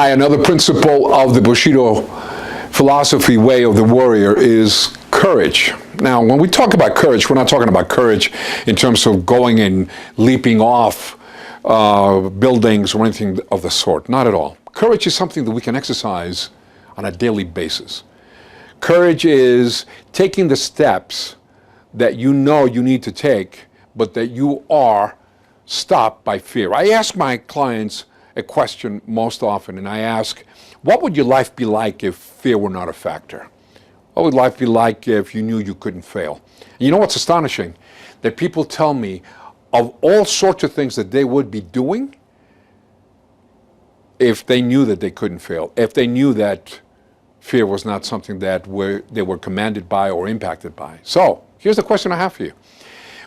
Hi, another principle of the Bushido philosophy way of the warrior is courage. Now, when we talk about courage, we're not talking about courage in terms of going and leaping off buildings or anything of the sort. Not at all. Courage is something that we can exercise on a daily basis. Courage is taking the steps that you know you need to take, but that you are stopped by fear. I ask my clients a question most often, and I ask, what would your life be like if fear were not a factor? What would life be like if you knew you couldn't fail? And you know what's astonishing? That people tell me of all sorts of things that they would be doing if they knew that they couldn't fail, if they knew that fear was not something that they were commanded by or impacted by. So, here's the question I have for you.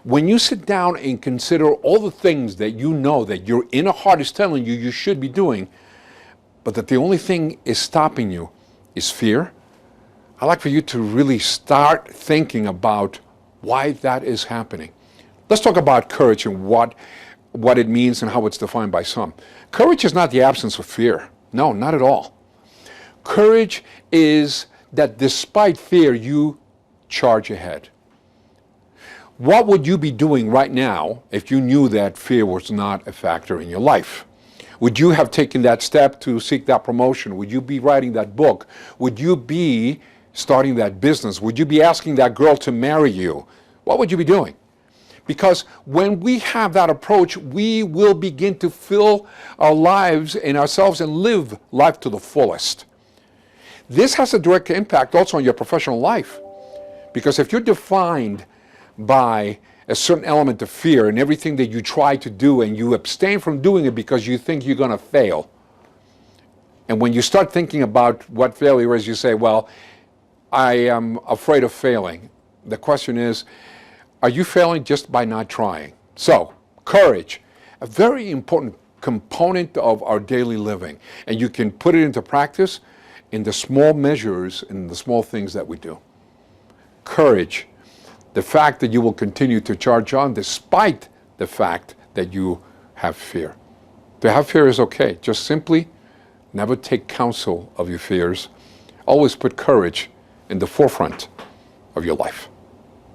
When you sit down and consider all the things that you know that your inner heart is telling you should be doing, but that the only thing is stopping you is fear, I'd like for you to really start thinking about why that is happening. Let's talk about courage and what it means and how it's defined by some. Courage is not the absence of fear. No, not at all. Courage is that despite fear, you charge ahead. What would you be doing right now if you knew that fear was not a factor in your life? Would you have taken that step to seek that promotion? Would you be writing that book? Would you be starting that business? Would you be asking that girl to marry you? What would you be doing? Because when we have that approach, we will begin to fill our lives and ourselves and live life to the fullest. This has a direct impact also on your professional life. Because if you're defined by a certain element of fear and everything that you try to do and you abstain from doing it because you think you're going to fail. And when you start thinking about what failure is, you say, well, I am afraid of failing. The question is, are you failing just by not trying? So, courage, a very important component of our daily living. And you can put it into practice in the small measures, in the small things that we do. Courage. The fact that you will continue to charge on despite the fact that you have fear. To have fear is okay. Just simply never take counsel of your fears. Always put courage in the forefront of your life.